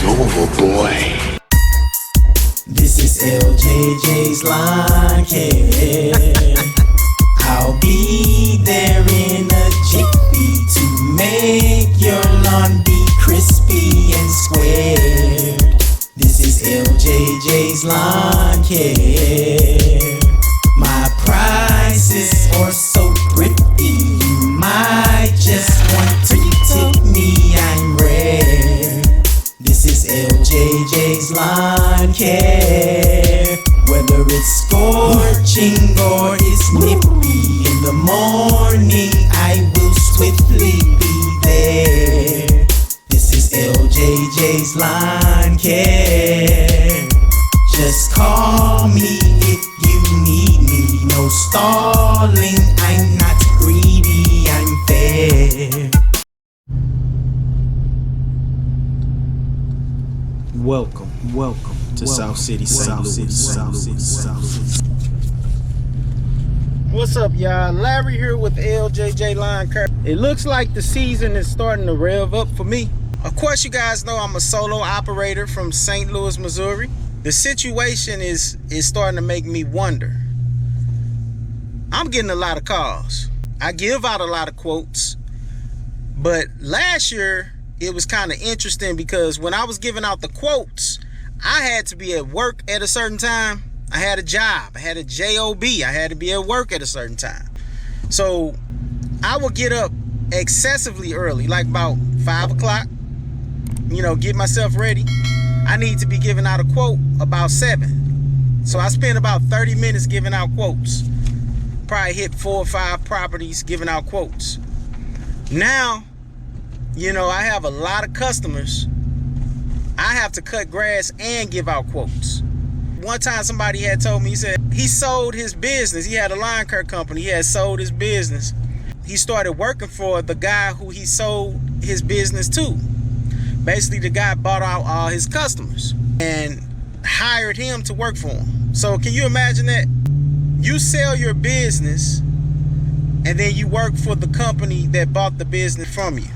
over, boy. This is LJJ's lawn care. I'll be there in a jiffy to make your lawn be crispy and squared. This is LJJ's lawn care. My prices are so thrifty, you might just want to tip me, I'm rare. This is LJJ's lawn care. Whether it's scorching or it's nippy, in the morning I will swiftly be there. This is LJJ's lawn care. Just call me if you need me. No stalling, I'm not greedy, I'm fair. Welcome to South City, St. Louis. What's up, y'all? Larry here with LJJ Lawn Care. It looks like the season is starting to rev up for me. Of course, you guys know I'm a solo operator from St. Louis, Missouri. The situation is starting to make me wonder. I'm getting a lot of calls. I give out a lot of quotes. But last year, it was kind of interesting because when I was giving out the quotes, I had to be at work at a certain time. I had a job. I had a job. I had to be at work at a certain time. So I would get up excessively early, like about 5 o'clock, get myself ready. I need to be giving out a quote about 7. So I spent about 30 minutes giving out quotes. Probably hit 4 or 5 properties giving out quotes. Now, I have a lot of customers. I have to cut grass and give out quotes. One time somebody had told me, he said he sold his business. He had a lawn care company. He had sold his business. He started working for the guy who he sold his business to. Basically, the guy bought out all his customers and hired him to work for him. So can you imagine that? You sell your business and then you work for the company that bought the business from you.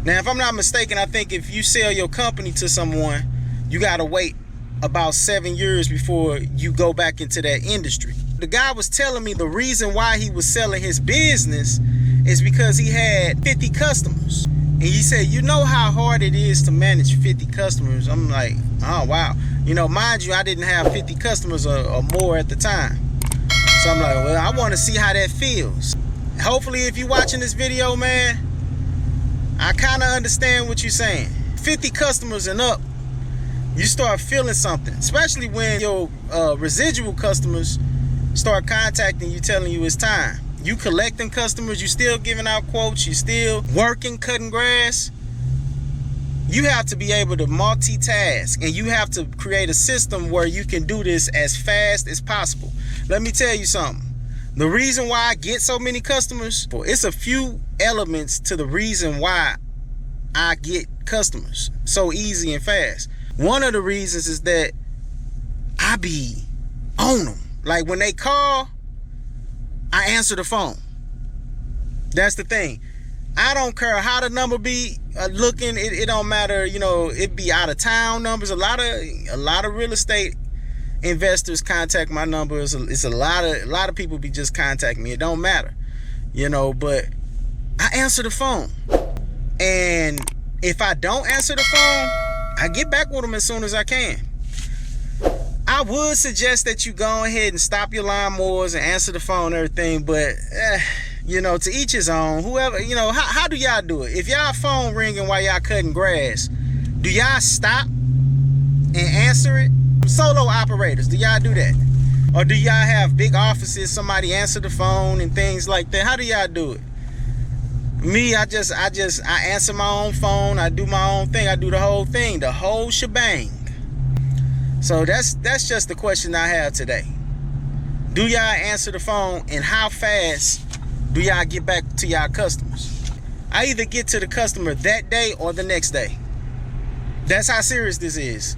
Now, if I'm not mistaken, I think if you sell your company to someone, you got to wait about 7 years before you go back into that industry. The guy was telling me the reason why he was selling his business is because he had 50 customers. And he said, you know how hard it is to manage 50 customers? I'm like, oh, wow. Mind you, I didn't have 50 customers or more at the time. So I'm like, well, I want to see how that feels. Hopefully, if you're watching this video, man, I kind of understand what you're saying. 50 customers and up, you start feeling something, especially when your residual customers start contacting you, telling you it's time. You collecting customers, you still giving out quotes, you still working, cutting grass. You have to be able to multitask, and you have to create a system where you can do this as fast as possible. Let me tell you something. The reason why I get so many customers, it's a few elements to the reason why I get customers so easy and fast. One of the reasons is that I be on them. Like when they call, I answer the phone. That's the thing. I don't care how the number be looking. It don't matter. It be out of town numbers. A lot of real estate investors contact my numbers. It's a lot of people be just contacting me. It don't matter, but I answer the phone. And if I don't answer the phone, I get back with them as soon as I can. I would suggest that you go ahead and stop your lawnmowers and answer the phone and everything, but to each his own. Whoever, how do y'all do it? If y'all phone ringing while y'all cutting grass, do y'all stop and answer it? Solo operators, do y'all do that? Or do y'all have big offices, somebody answer the phone and things like that? How do y'all do it? Me, I answer my own phone. I do my own thing. I do the whole thing, the whole shebang. So that's just the question I have today. Do y'all answer the phone, and how fast do y'all get back to y'all customers? I either get to the customer that day or the next day. That's how serious this is.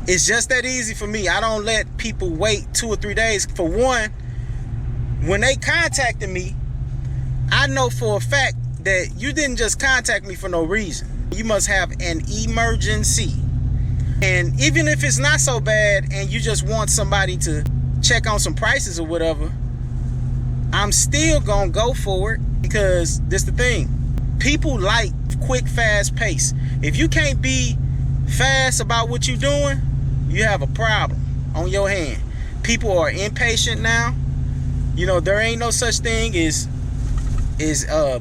It's just that easy for me. I don't let people wait 2 or 3 days. For one, when they contacted me, I know for a fact that you didn't just contact me for no reason. You must have an emergency. And even if it's not so bad and you just want somebody to check on some prices or whatever, I'm still gonna go for it, because this the thing. People like quick, fast pace. If you can't be fast about what you're doing, you have a problem on your hand. People are impatient now. You know, there ain't no such thing as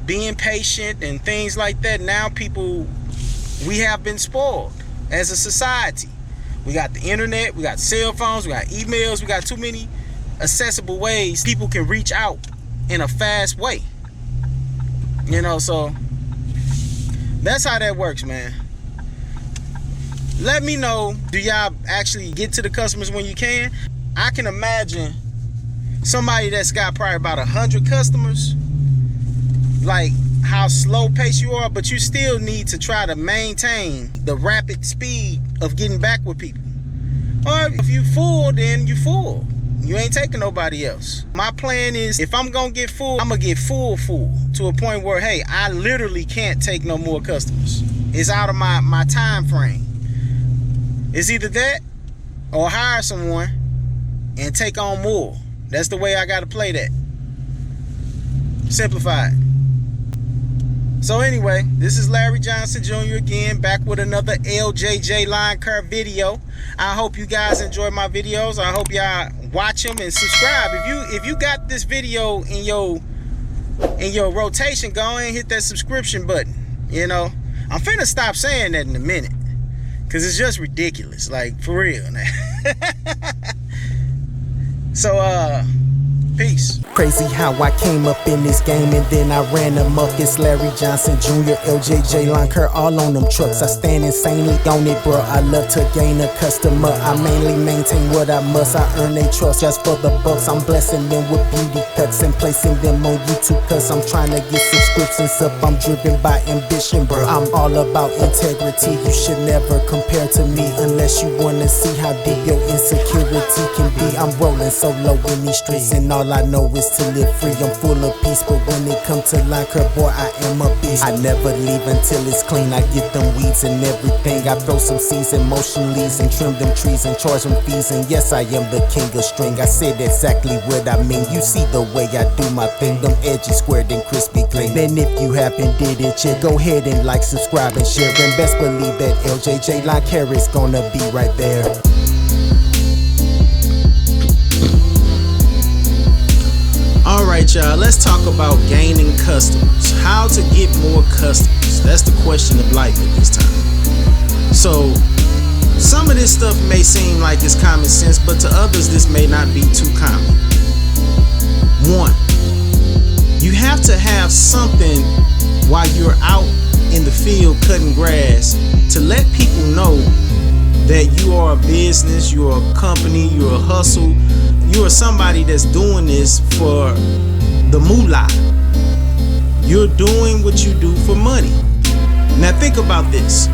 being patient and things like that. Now people, we have been spoiled as a society. We got the internet, we got cell phones, we got emails, we got too many accessible ways people can reach out in a fast way. You know, so that's how that works, man. Let me know, do y'all actually get to the customers when you can? I can imagine somebody that's got probably about 100 customers, like how slow paced you are, but you still need to try to maintain the rapid speed of getting back with people. Or if you full, then you full. You ain't taking nobody else. My plan is, if I'm gonna get full, I'm gonna get full to a point where, hey, I literally can't take no more customers. It's out of my time frame. It's either that or hire someone and take on more. That's the way I gotta play that. Simplified. So anyway, this is Larry Johnson Jr. again, back with another LJJ Lawn Care video. I hope you guys enjoy my videos. I hope y'all watch them and subscribe. If you got this video in your rotation, go ahead and hit that subscription button. You know, I'm finna stop saying that in a minute, cause it's just ridiculous, like for real. So peace. Crazy how I came up in this game and then I ran amok. It's Larry Johnson Jr., LJJ Lawn Care, all on them trucks. I stand insanely on it, bro. I love to gain a customer. I mainly maintain what I must. I earn their trust just for the bucks. I'm blessing them with beauty cuts and placing them on YouTube, cause I'm trying to get subscriptions up. I'm driven by ambition, bro. I'm all about integrity. You should never compare to me unless you wanna see how deep your insecurity can be. I'm rolling so low in these streets and all I know is to live free. I'm full of peace, but when it comes to lawn care, boy, I am a beast. I never leave until it's clean. I get them weeds and everything. I throw some seeds and motion leaves and trim them trees and charge them fees. And yes, I am the king of string. I said exactly what I mean. You see the way I do my thing. Them edges squared and crispy clean. And if you haven't did it yet, go ahead and like, subscribe, and share. And best believe that LJJ Lawn Care is gonna be right there. Alright, y'all, let's talk about gaining customers. How to get more customers. That's the question of life at this time. So, some of this stuff may seem like it's common sense, but to others, this may not be too common. One, you have to have something while you're out in the field cutting grass to let people know that you are a business, you're a company, you're a hustle. You are somebody that's doing this for the moolah. You're doing what you do for money. Now think about this.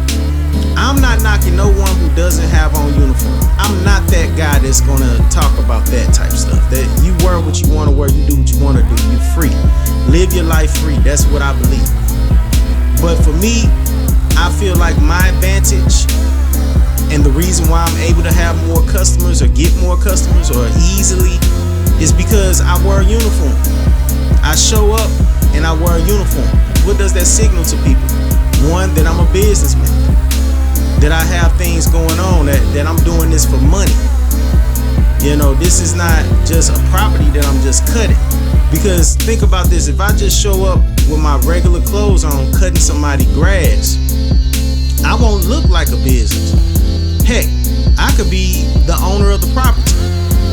I'm not knocking no one who doesn't have on uniform. I'm not that guy that's gonna talk about that type stuff. That you wear what you wanna wear, you do what you wanna do, you free. Live your life free, that's what I believe. But for me, I feel like my advantage and the reason why I'm able to have more customers or get more customers or easily is because I wear a uniform. I show up and I wear a uniform. What does that signal to people? One, that I'm a businessman, that I have things going on, that I'm doing this for money. You know, this is not just a property that I'm just cutting. Because think about this, if I just show up with my regular clothes on cutting somebody's grass, I won't look like a business. Heck, I could be the owner of the property.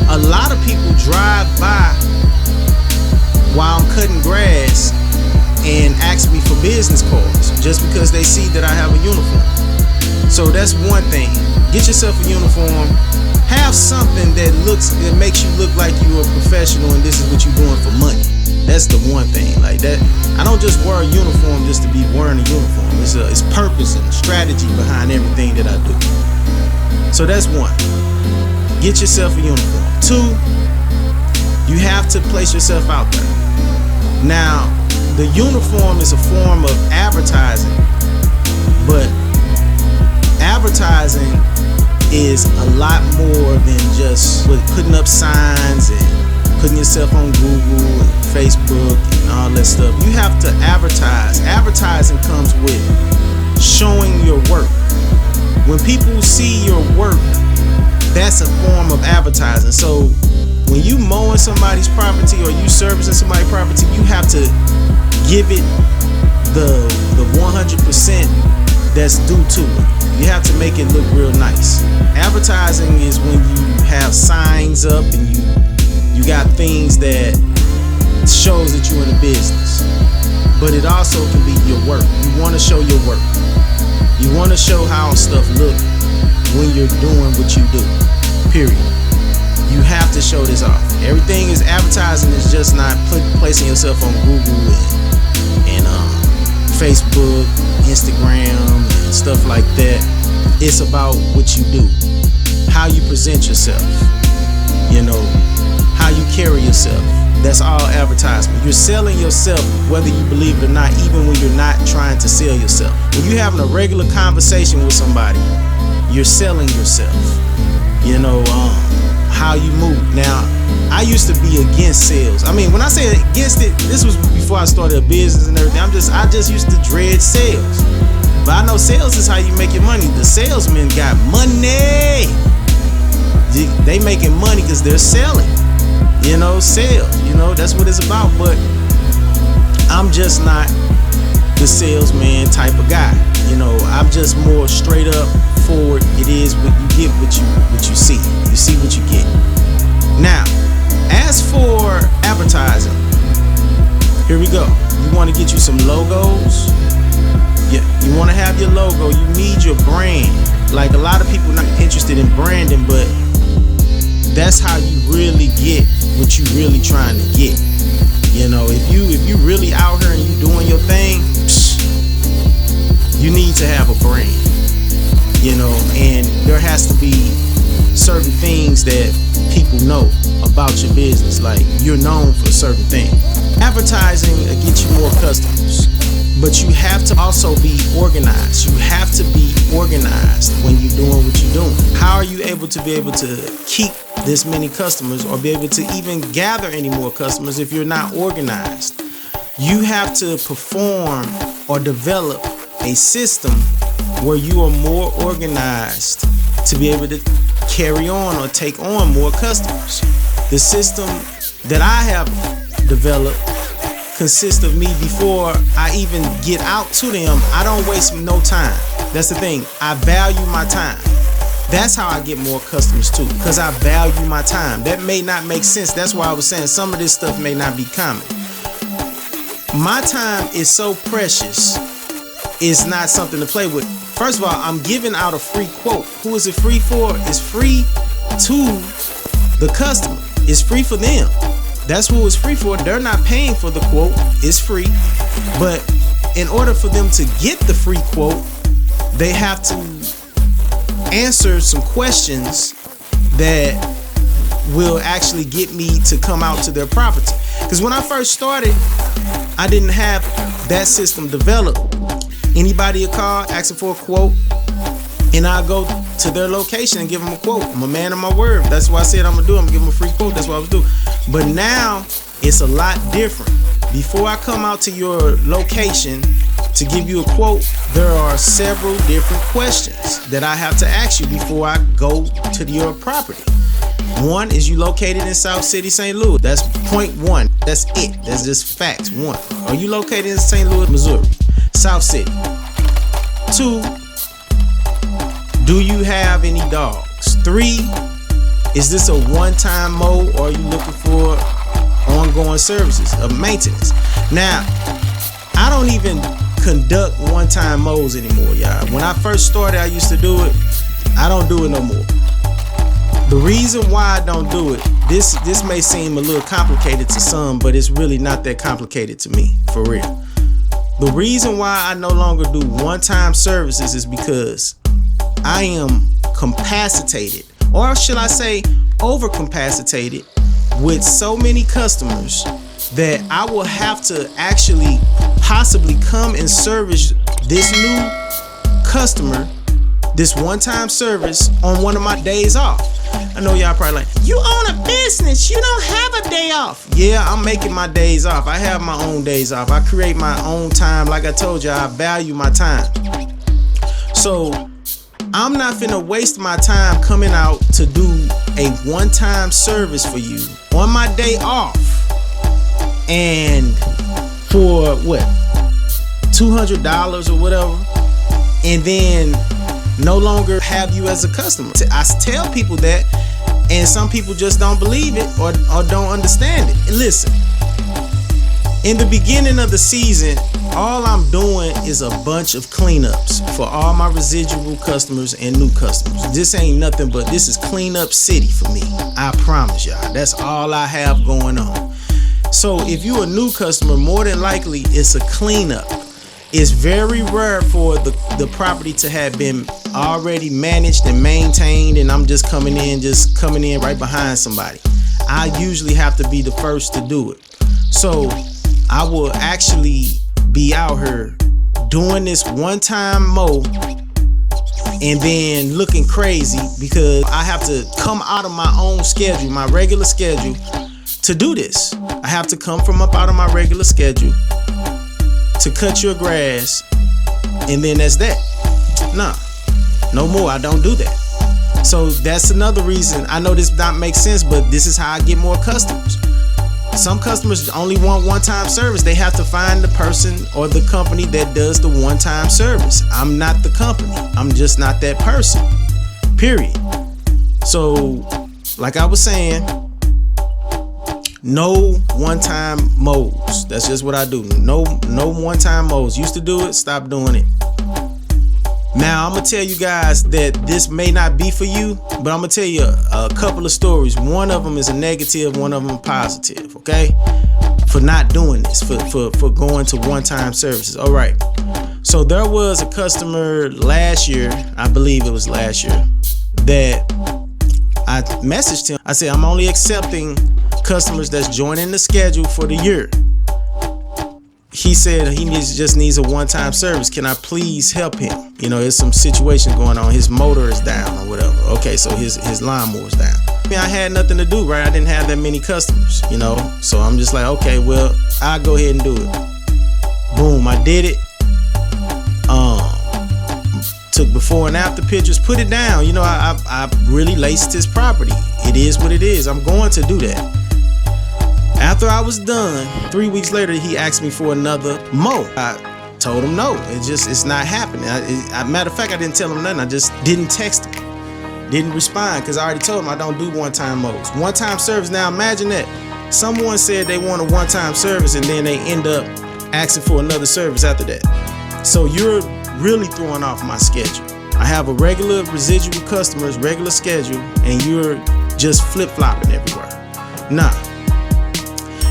A lot of people drive by while I'm cutting grass and ask me for business cards just because they see that I have a uniform. So that's one thing. Get yourself a uniform. Have something that makes you look like you're a professional and this is what you're doing for money. That's the one thing. Like that, I don't just wear a uniform just to be wearing a uniform. It's purpose and strategy behind everything that I do. So that's one. Get yourself a uniform. Two, you have to place yourself out there. Now, the uniform is a form of advertising, but advertising with putting up signs and putting yourself on Google and Facebook and all that stuff. You have to advertise. Advertising comes with showing your work. When people see your work, that's a form of advertising. So when you mowing somebody's property or you servicing somebody's property, you have to give it the 100% that's due to it. You have to make it look real nice. Advertising is when you have signs up and you got things that shows that you're in a business. But it also can be your work. You want to show your work. You want to show how stuff look when you're doing what you do. Period. You have to show this off. Everything is advertising. Is just not placing yourself on Google and Facebook, Instagram, and stuff like that. It's about what you do, how you present yourself, how you carry yourself. That's all advertisement. You're selling yourself whether you believe it or not, even when you're not trying to sell yourself. When you're having a regular conversation with somebody, you're selling yourself. How you move. Now, I used to be against sales. I mean, when I say against it, this was before I started a business and everything. I just used to dread sales. But I know sales is how you make your money. The salesmen got money. They making money because they're selling. Sales. That's what it's about. But I'm just not the salesman type of guy. I'm just more straight up forward. It is what you get, what you see. You see what you get. Now, as for advertising, here we go. You want to get you some logos. Yeah, you want to have your logo. You need your brand. Like a lot of people not interested in branding, but that's how you really get what you really trying to get. If you really out here and you doing your thing, you need to have a brand. And there has to be certain things that people know about your business. Like you're known for a certain thing. Advertising will get you more customers, but you have to also be organized. You have to be organized when you're doing what you're doing. How are you able to keep this many customers or be able to even gather any more customers if you're not organized? You have to perform or develop a system where you are more organized to be able to carry on or take on more customers. The system that I have developed consists of me before I even get out to them. I don't waste no time. That's the thing. I value my time. That's how I get more customers too, because I value my time. That may not make sense. That's why I was saying some of this stuff may not be common. My time is so precious. It's not something to play with. First of all, I'm giving out a free quote. Who is it free for? It's free to the customer. It's free for them. That's who it's free for. They're not paying for the quote. It's free. But in order for them to get the free quote, they have to answer some questions that will actually get me to come out to their property. Because when I first started, I didn't have that system developed. Anybody a call asking for a quote, and I go to their location and give them a quote. I'm a man of my word. That's what I said I'm gonna do. I'm gonna give them a free quote. That's what I was doing. But now it's a lot different. Before I come out to your location to give you a quote, there are several different questions that I have to ask you before I go to your property. One, is you located in South City, St. Louis? That's point one. That's it. That's just facts. One, are you located in St. Louis, Missouri? South City. Two, do you have any dogs? Three, is this a one-time mow or are you looking for ongoing services of maintenance? Now, I don't even conduct one-time mows anymore, y'all. When I first started, I used to do it. I don't do it no more. The reason why I don't do it, this may seem a little complicated to some, but it's really not that complicated to me, for real. The reason why I no longer do one-time services is because I am capacitated, or should I say overcapacitated, with so many customers that I will have to actually possibly come and service this new customer, this one-time service on one of my days off. I know y'all probably like, you own a business, you don't have a day off. Yeah, I'm making my days off. I have my own days off. I create my own time. Like I told you, I value my time. So I'm not finna waste my time coming out to do a one-time service for you on my day off. And for what? $200 or whatever. And then no longer have you as a customer. I tell people that, and some people just don't believe it or don't understand it. Listen, in the beginning of the season, all I'm doing is a bunch of cleanups for all my residual customers and new customers. This ain't nothing but this is cleanup city for me. I promise y'all, that's all I have going on. So if you're a new customer, more than likely it's a cleanup. It's very rare for the property to have been already managed and maintained, and I'm just coming in right behind somebody. I usually have to be the first to do it. So I will actually be out here doing this one-time mow and then looking crazy because I have to come out of my own schedule, my regular schedule, to do this. I have to come from up out of my regular schedule to cut your grass, and then that's that. Nah, no more. I don't do that. So that's another reason. I know this not make sense, but this is how I get more customers. Some customers only want one-time service. They have to find the person or the company that does the one-time service. I'm not the company. I'm just not that person. Period. So, like I was saying, no one-time mows. That's just what I do. No one-time mows. Used to do it, stop doing it. Now, I'm going to tell you guys that this may not be for you, but I'm going to tell you a couple of stories. One of them is a negative, one of them positive, okay? For not doing this, for going to one-time services. All right. So there was a customer last year, I believe it was last year, that I messaged him. I said, I'm only accepting customers that's joining the schedule for the year. He said he just needs a one-time service. Can I please help him? You know, there's some situation going on. His motor is down or whatever. Okay, so his lawnmower's down. I mean, I had nothing to do, right? I didn't have that many customers, you know? So I'm just like, okay, well, I'll go ahead and do it. Boom, I did it. Took before and after pictures, put it down. You know, I really laced his property. It is what it is. I'm going to do that. After I was done, 3 weeks later, he asked me for another mow. I told him no, it's not happening. Matter of fact, I didn't tell him nothing. I just didn't text him, didn't respond, because I already told him I don't do one-time mows. One-time service, now imagine that. Someone said they want a one-time service and then they end up asking for another service after that. So you're really throwing off my schedule. I have a regular residual customers, regular schedule, and you're just flip-flopping everywhere. Nah.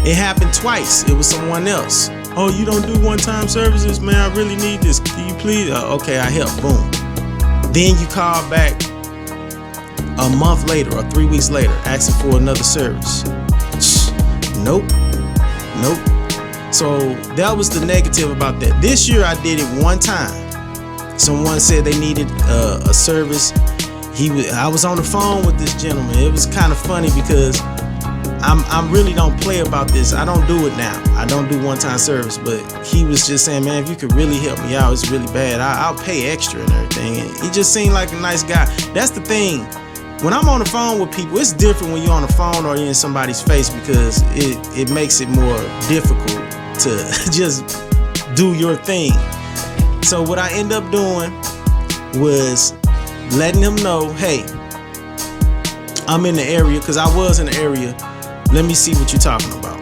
It happened twice. It was someone else. Oh, you don't do one-time services? Man, I really need this. Can you please? Okay, I help. Boom. Then you call back a month later or 3 weeks later asking for another service. Nope. So that was the negative about that. This year I did it one time. Someone said they needed a service. I was on the phone with this gentleman. It was kind of funny because I really don't play about this. I don't do it now. I don't do one-time service, but he was just saying, man, if you could really help me out, it's really bad. I'll pay extra and everything. And he just seemed like a nice guy. That's the thing. When I'm on the phone with people, it's different when you're on the phone or you're in somebody's face because it makes it more difficult to just do your thing. So what I end up doing was letting him know, hey, I'm in the area, because I was in the area. Let me see what you're talking about.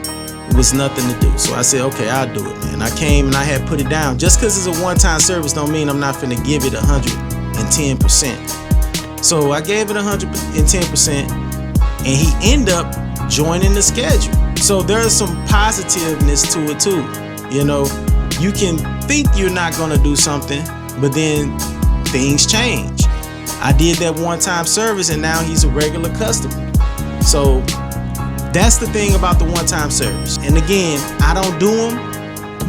It was nothing to do. So I said, okay, I'll do it, man. I came and I had put it down. Just because it's a one-time service don't mean I'm not finna give it 110%. So I gave it 110%, and he ended up joining the schedule. So there's some positiveness to it too. You know, you can think you're not gonna do something, but then things change. I did that one-time service, and now he's a regular customer. So that's the thing about the one-time service. And again, I don't do them,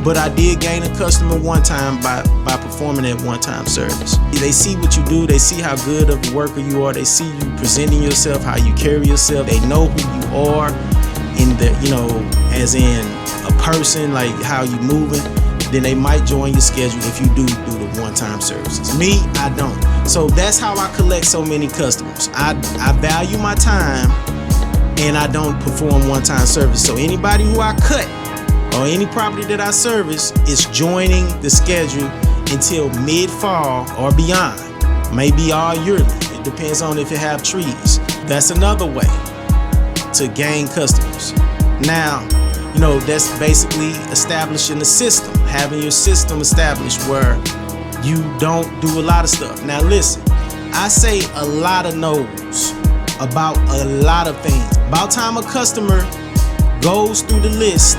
but I did gain a customer one time by performing that one-time service. They see what you do, they see how good of a worker you are, they see you presenting yourself, how you carry yourself, they know who you are in the, you know, as in a person, like how you moving, then they might join your schedule if you do the one-time services. Me, I don't. So that's how I collect so many customers. I value my time and I don't perform one-time service. So anybody who I cut or any property that I service is joining the schedule until mid-fall or beyond. Maybe all yearly. It depends on if you have trees. That's another way to gain customers. Now, you know, that's basically establishing a system, having your system established where you don't do a lot of stuff. Now listen, I say a lot of no's about a lot of things. About time a customer goes through the list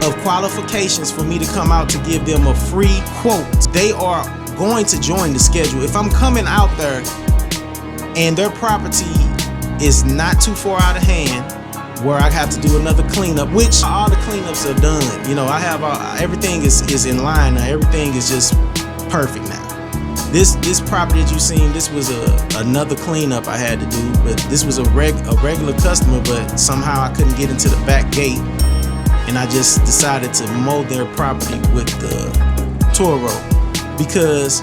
of qualifications for me to come out to give them a free quote, they are going to join the schedule. If I'm coming out there and their property is not too far out of hand, where I have to do another cleanup, which all the cleanups are done. You know, I have everything is in line now. Everything is just perfect now. This property that you seen, this was another cleanup I had to do, but this was a regular customer, but somehow I couldn't get into the back gate, and I just decided to mow their property with the Toro because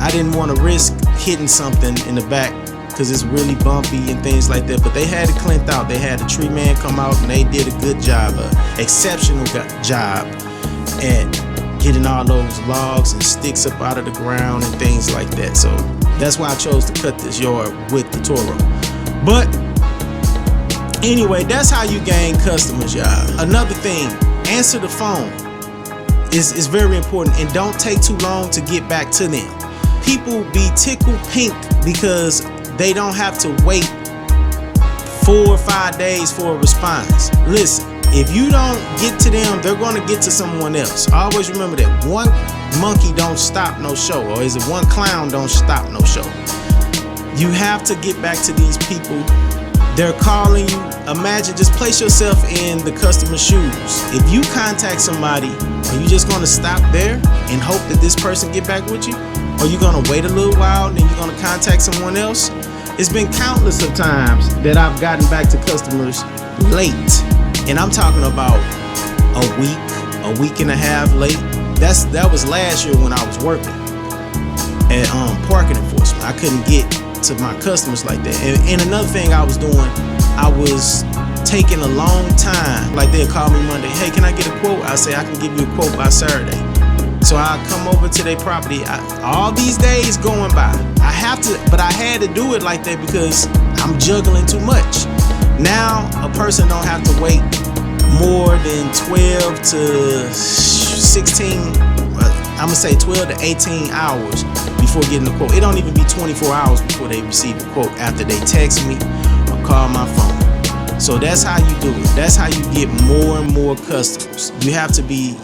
I didn't want to risk hitting something in the back because it's really bumpy and things like that. But they had it cleaned out. They had a tree man come out and they did a good job, exceptional job at getting all those logs and sticks up out of the ground and things like that. So that's why I chose to cut this yard with the Toro. But anyway, that's how you gain customers, y'all. Another thing, answer the phone is very important, and don't take too long to get back to them. People be tickled pink because they don't have to wait 4 or 5 days for a response. Listen, if you don't get to them, they're going to get to someone else. Always remember that one monkey don't stop no show, or is it one clown don't stop no show. You have to get back to these people. They're calling you. Imagine, just place yourself in the customer's shoes. If you contact somebody, are you just going to stop there and hope that this person get back with you? Or you going to wait a little while and then you're going to contact someone else? It's been countless of times that I've gotten back to customers late. And I'm talking about a week and a half late. That was last year when I was working at parking enforcement. I couldn't get to my customers like that. And another thing I was doing, I was taking a long time. Like they'll call me Monday, hey, can I get a quote? I say I can give you a quote by Saturday. So I come over to their property. All these days going by, I had to do it like that because I'm juggling too much. Now a person don't have to wait more than 12 to 16, I'm gonna say 12 to 18 hours before getting a quote. It don't even be 24 hours before they receive a quote after they text me or call my phone. So that's how you do it. That's how you get more and more customers. You have to be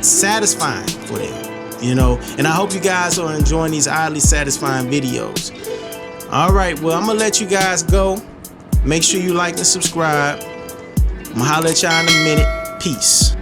satisfying for them, you know. And I hope you guys are enjoying these oddly satisfying videos. All right, well, I'm gonna let you guys go. Make sure you like and subscribe. I'm gonna holler at y'all in a minute. Peace.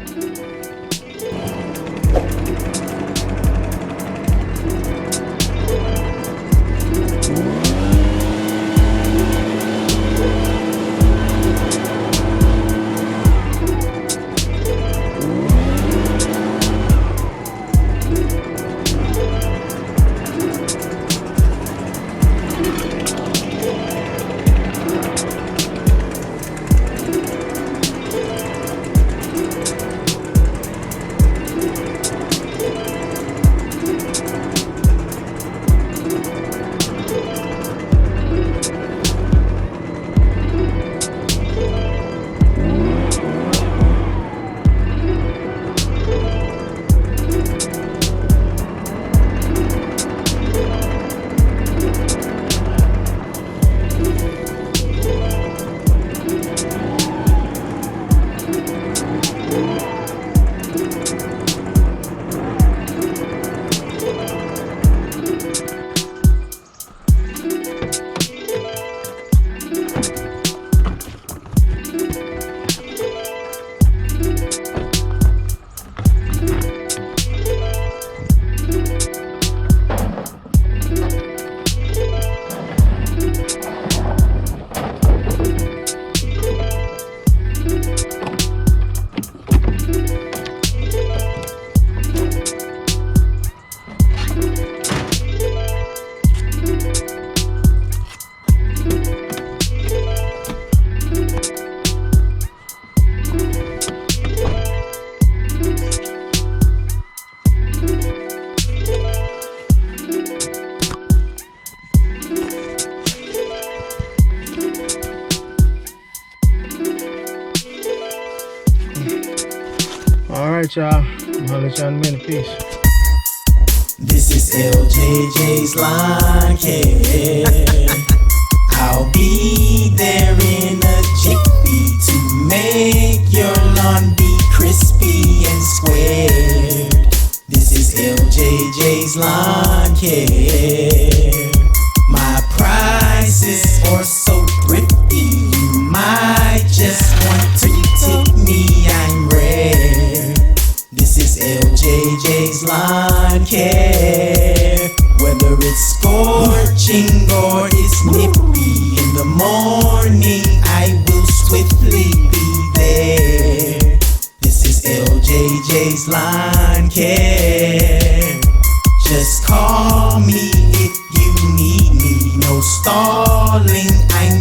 at y'all. I'll let y'all in a minute. Peace. This is LJJ's Lawn Care. I'll be there in a jiffy to make your lawn be crispy and squared. This is LJJ's Lawn Care. My prices are so thrifty, you might just want to tip me, I'm rare. This is LJJ's Lawn Care. Whether it's scorching or it's nippy, in the morning I will swiftly be there. This is LJJ's Lawn Care. Just call me if you need me, no stalling, I'm